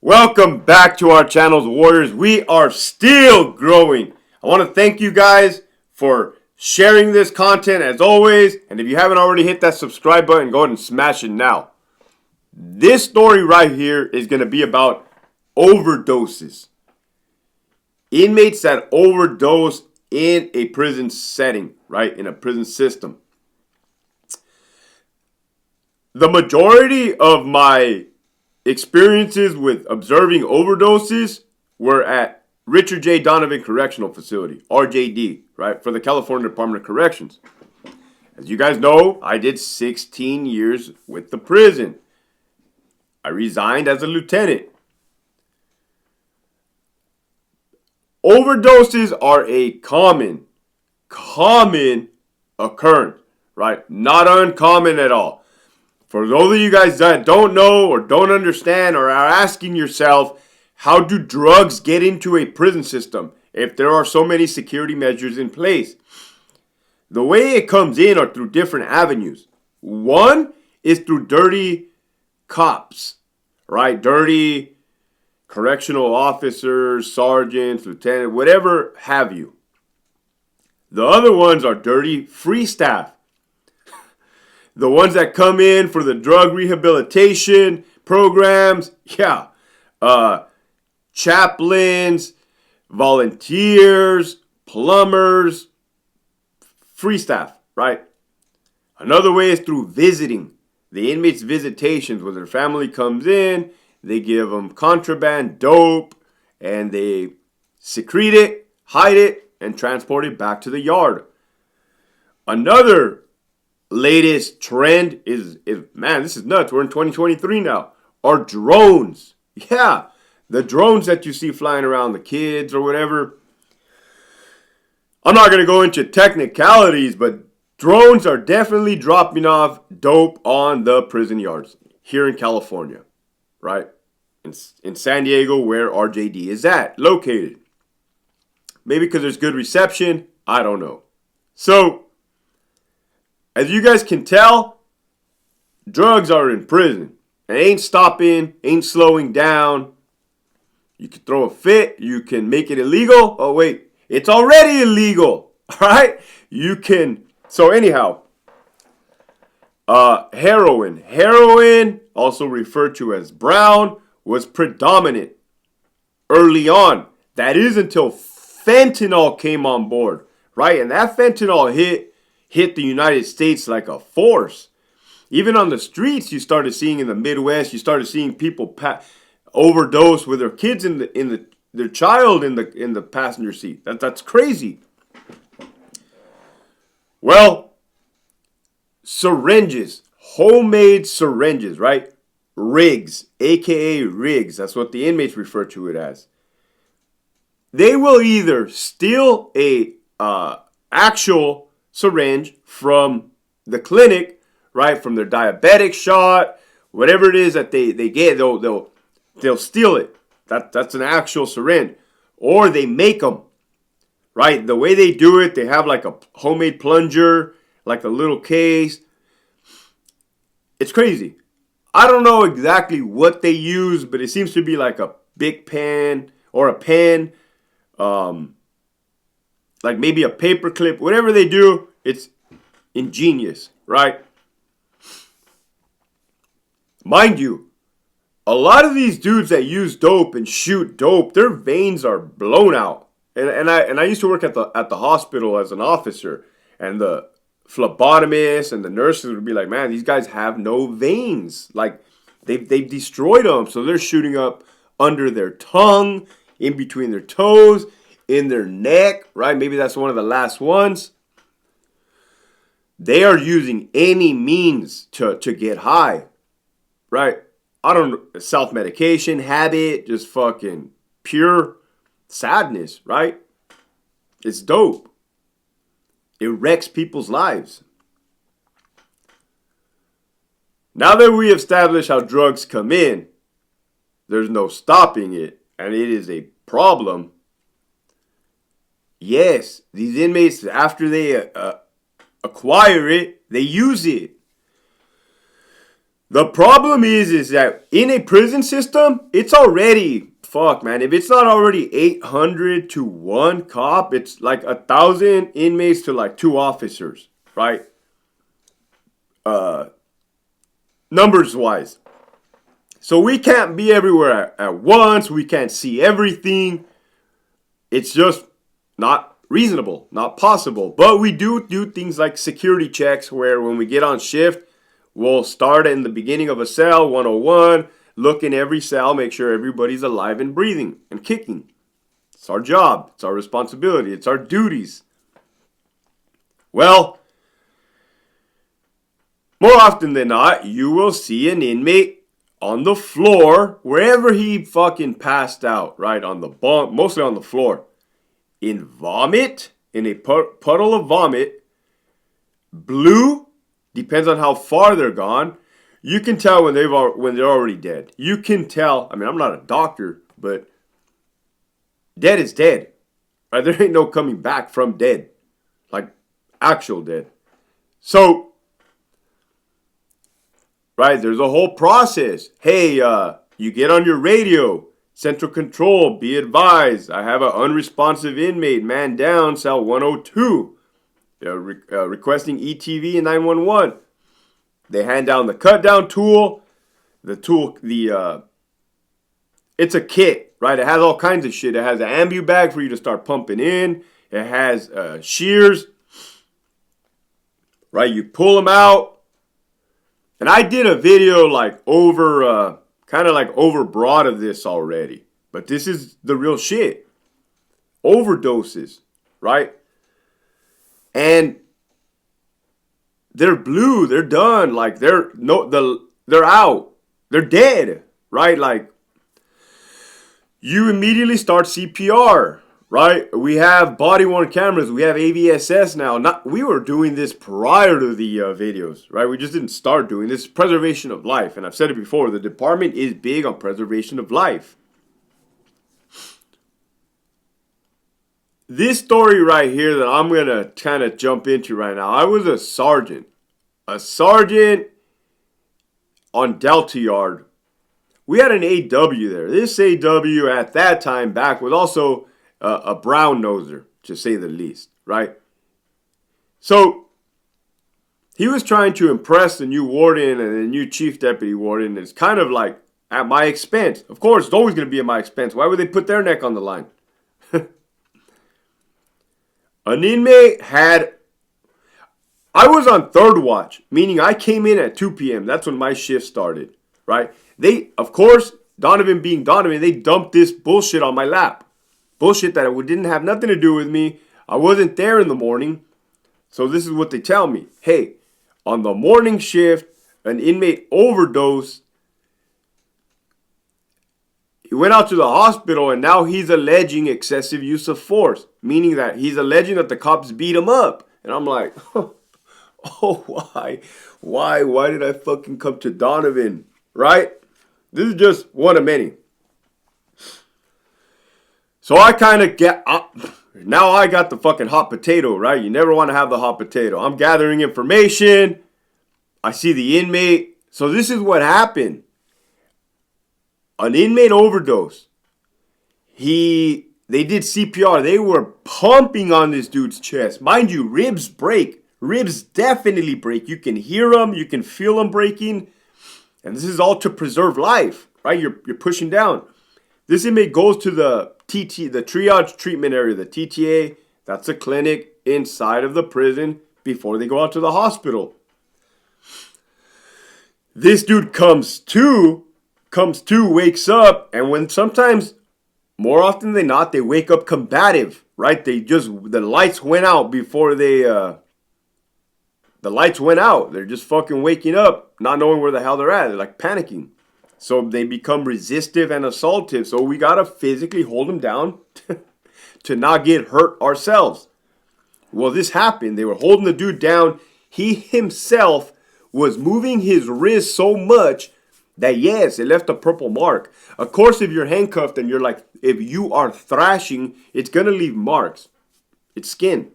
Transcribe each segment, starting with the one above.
Welcome back to our channels, Warriors. We are still growing. I want to thank you guys for sharing this content as always. And if you haven't already hit that subscribe button, go ahead and smash it now. This story right here is going to be about overdoses. Inmates that overdose in a prison setting, right? In a prison system. The majority of my experiences with observing overdoses were at Richard J. Donovan Correctional Facility, RJD, right, for the California Department of Corrections. As you guys know, I did 16 years with the prison. I resigned as a lieutenant. Overdoses are a common occurrence, right? Not uncommon at all. For those of you guys that don't know or don't understand or are asking yourself, how do drugs get into a prison system if there are so many security measures in place? The way it comes in are through different avenues. One is through dirty cops, right? Dirty correctional officers, sergeants, lieutenant, whatever have you. The other ones are dirty free staff. The ones that come in for the drug rehabilitation programs, chaplains, volunteers, plumbers, free staff, right? Another way is through visiting. The inmates' visitations, where their family comes in, they give them contraband, dope, and they secrete it, hide it, and transport it back to the yard. Another latest trend is man, this is nuts. We're in 2023 now. Are drones. Yeah, the drones that you see flying around the kids or whatever. I'm not going to go into technicalities, but drones are definitely dropping off dope on the prison yards here in California, right? In San Diego, where RJD is located. Maybe because there's good reception. I don't know. So, as you guys can tell, drugs are in prison. It ain't stopping, ain't slowing down. You can throw a fit, you can make it illegal. Oh wait, it's already illegal. Alright? You can, so anyhow, heroin. Heroin, also referred to as brown, was predominant early on. That is until fentanyl came on board, right? And that fentanyl hit the United States like a force. Even on the streets, you started seeing in the Midwest, you started seeing people overdose with their kids their child in the passenger seat. That's crazy. Well, syringes, homemade syringes, right? Rigs, aka rigs. That's what the inmates refer to it as. They will either steal a actual syringe from the clinic, right, from their diabetic shot, whatever it is that they get, they'll steal it. That's an actual syringe. Or they make them, right? The way they do it, they have like a homemade plunger, like a little case. It's crazy. I don't know exactly what they use, but it seems to be like a big pen or a pen, like maybe a paper clip. Whatever they do, it's ingenious, right? Mind you, a lot of these dudes that use dope and shoot dope, their veins are blown out. And I used to work at the hospital as an officer, and the phlebotomists and the nurses would be like, man, these guys have no veins. Like they've destroyed them, so they're shooting up under their tongue, in between their toes, in their neck, right? Maybe that's one of the last ones. They are using any means to get high, right? I don't know, self-medication, habit, just fucking pure sadness, right? It's dope. It wrecks people's lives. Now that we established how drugs come in, there's no stopping it, and it is a problem. Yes, these inmates, after they acquire it, they use it. The problem is that in a prison system, it's already, fuck, man. If it's not already 800 to one cop, it's like 1,000 inmates to like 2 officers, right? Numbers wise. So we can't be everywhere at once. We can't see everything. It's just not reasonable, not possible. But we do things like security checks where when we get on shift, we'll start in the beginning of a cell, 101, look in every cell, make sure everybody's alive and breathing and kicking. It's our job. It's our responsibility. It's our duties. Well, more often than not, you will see an inmate on the floor, wherever he fucking passed out, right? On the bunk, mostly on the floor. In vomit, in a puddle of vomit, blue, depends on how far they're gone. You can tell when they're already dead. You can tell. I mean, I'm not a doctor, but dead is dead. Right? There ain't no coming back from dead, like actual dead. So, right, there's a whole process. Hey, you get on your radio. Central Control, be advised. I have an unresponsive inmate, man down, cell 102. They're requesting ETV and 911. They hand down the cut down tool. It's a kit, right? It has all kinds of shit. It has an ambu bag for you to start pumping in. It has shears, right? You pull them out. And I did a video kind of like overbroad of this already. But this is the real shit. Overdoses, right? And they're blue, they're done, like they're out. They're dead, right? Like you immediately start CPR, right? We have body-worn cameras, we have AVSS now. We were doing this prior to the videos, right? We just didn't start doing this. Preservation of life, and I've said it before, the department is big on preservation of life. This story right here that I'm going to kind of jump into right now. I was a sergeant on Delta Yard. We had an AW there. This AW at that time back was also a brown noser, to say the least, right? So he was trying to impress the new warden and the new chief deputy warden. It's kind of like at my expense. Of course, it's always going to be at my expense. Why would they put their neck on the line? An inmate I was on third watch, meaning I came in at 2 p.m. That's when my shift started, right? Of course, Donovan being Donovan, they dumped this bullshit on my lap. Bullshit that it didn't have nothing to do with me. I wasn't there in the morning. So this is what they tell me. Hey, on the morning shift, an inmate overdosed. He went out to the hospital and now he's alleging excessive use of force. Meaning that he's alleging that the cops beat him up. And I'm like, oh, why? Why did I fucking come to Donovan? Right? This is just one of many. So I kind of now I got the fucking hot potato, right? You never want to have the hot potato. I'm gathering information. I see the inmate. So this is what happened. An inmate overdose. They did CPR. They were pumping on this dude's chest. Mind you, ribs break. Ribs definitely break. You can hear them. You can feel them breaking. And this is all to preserve life, right? You're pushing down. This inmate goes to the triage treatment area, the TTA. That's a clinic inside of the prison before they go out to the hospital. This dude comes to, wakes up, and when sometimes, more often than not, they wake up combative, right? The lights went out before the lights went out. They're just fucking waking up, not knowing where the hell they're at. They're like panicking. So they become resistive and assaultive. So we got to physically hold them down to not get hurt ourselves. Well, this happened. They were holding the dude down. He himself was moving his wrist so much that, yes, it left a purple mark. Of course, if you're handcuffed and if you are thrashing, it's going to leave marks. It's skin.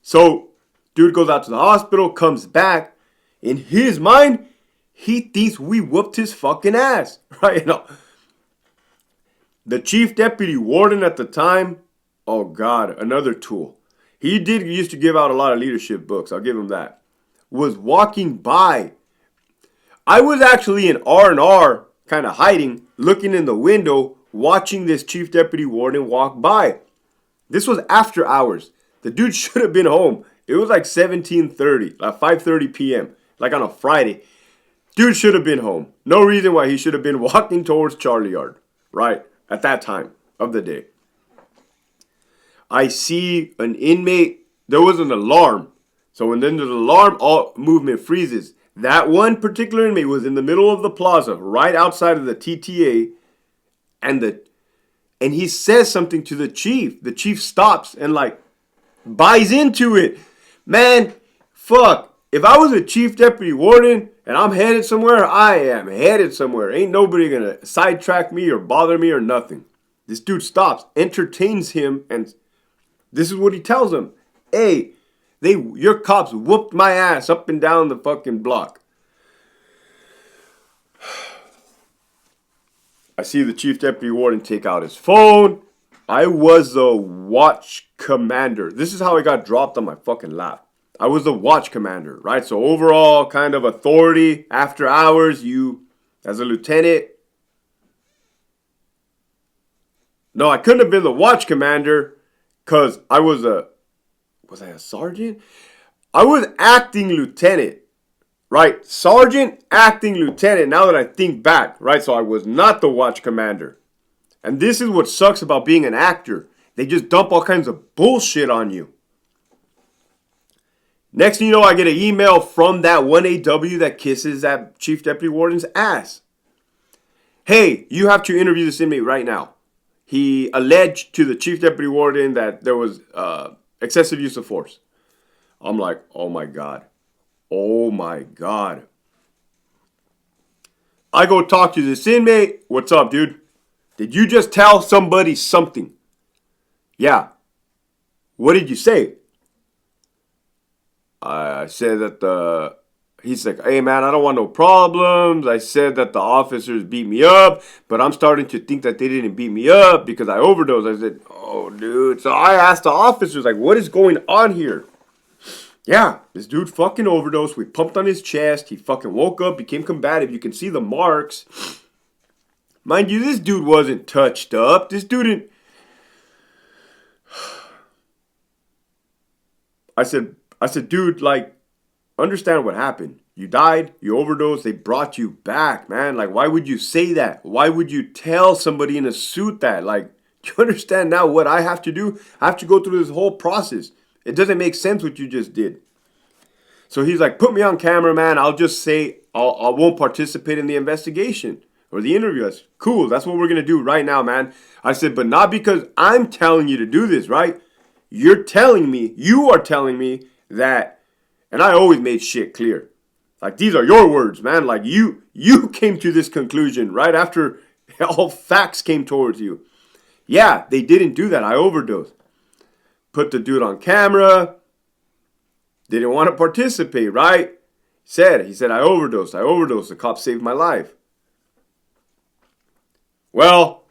So dude goes out to the hospital, comes back. In his mind, He thinks we whooped his fucking ass, right? The chief deputy warden at the time, oh God, another tool. He did used to give out a lot of leadership books, I'll give him that. Was walking by. I was actually in R&R, kind of hiding, looking in the window, watching this chief deputy warden walk by. This was after hours. The dude should have been home. It was like 17:30, like 5:30 p.m., like on a Friday. Dude should have been home. No reason why he should have been walking towards Charlie Yard, right? At that time of the day. I see an inmate. There was an alarm. So when then there's an alarm, all movement freezes. That one particular inmate was in the middle of the plaza, right outside of the TTA, and he says something to the chief. The chief stops and like buys into it. Man, fuck. If I was a chief deputy warden and I'm headed somewhere, I am headed somewhere. Ain't nobody gonna sidetrack me or bother me or nothing. This dude stops, entertains him, and this is what he tells him. Hey, your cops whooped my ass up and down the fucking block. I see the chief deputy warden take out his phone. I was the watch commander. This is how I got dropped on my fucking lap. I was the watch commander, right? So overall kind of authority after hours, you as a lieutenant. No, I couldn't have been the watch commander because I was I a sergeant? I was acting lieutenant, right? Sergeant, acting lieutenant, now that I think back, right? So I was not the watch commander. And this is what sucks about being an actor. They just dump all kinds of bullshit on you. Next thing you know, I get an email from that one AW that kisses that chief deputy warden's ass. Hey, you have to interview this inmate right now. He alleged to the chief deputy warden that there was excessive use of force. I'm like, oh my God. Oh my God. I go talk to this inmate. What's up, dude? Did you just tell somebody something? Yeah. What did you say? I said that he's like, hey man, I don't want no problems. I said that the officers beat me up, but I'm starting to think that they didn't beat me up because I overdosed. I said, oh dude. So I asked the officers, like, what is going on here? Yeah, this dude fucking overdosed. We pumped on his chest. He fucking woke up, became combative. You can see the marks. Mind you, this dude wasn't touched up. This dude didn't. I said, dude, like, understand what happened. You died, you overdosed, they brought you back, man. Like, why would you say that? Why would you tell somebody in a suit that? Like, do you understand now what I have to do? I have to go through this whole process. It doesn't make sense what you just did. So he's like, put me on camera, man. I'll just say I won't participate in the investigation or the interview. I said, cool, that's what we're going to do right now, man. I said, but not because I'm telling you to do this, right? You are telling me that, and I always made shit clear. Like, these are your words, man. Like, you came to this conclusion right after all facts came towards you. Yeah, they didn't do that. I overdosed. Put the dude on camera. Didn't want to participate, right? He said, I overdosed. The cop saved my life. Well,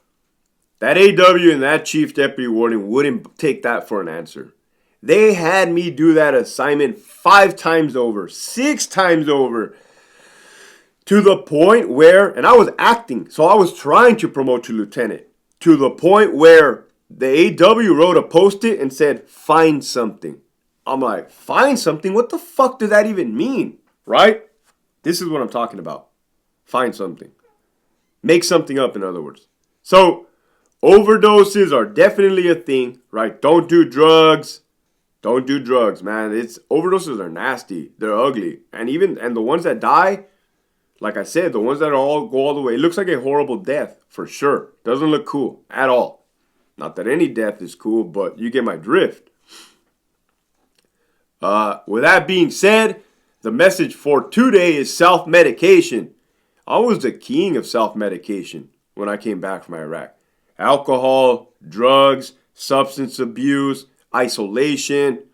that AW and that chief deputy warden wouldn't take that for an answer. They had me do that assignment 5 times over, 6 times over. To the point where, and I was acting, so I was trying to promote to lieutenant. To the point where the AW wrote a post-it and said, find something. I'm like, find something? What the fuck does that even mean? Right? This is what I'm talking about. Find something. Make something up, in other words. So, overdoses are definitely a thing, right? Don't do drugs. Don't do drugs, man. Overdoses are nasty. They're ugly. And the ones that die, like I said, the ones that go all the way, it looks like a horrible death, for sure. Doesn't look cool at all. Not that any death is cool, but you get my drift. With that being said, the message for today is self-medication. I was the king of self-medication when I came back from Iraq. Alcohol, drugs, substance abuse, isolation.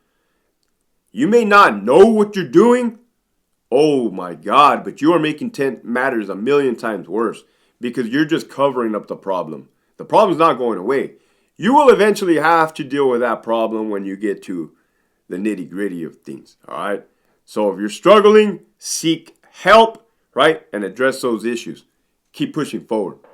You may not know what you're doing, oh my God, but you are making matters a million times worse because you're just covering up the problem. The problem's not going away. You will eventually have to deal with that problem when you get to the nitty gritty of things. All right. So if you're struggling, seek help, right? And address those issues. Keep pushing forward.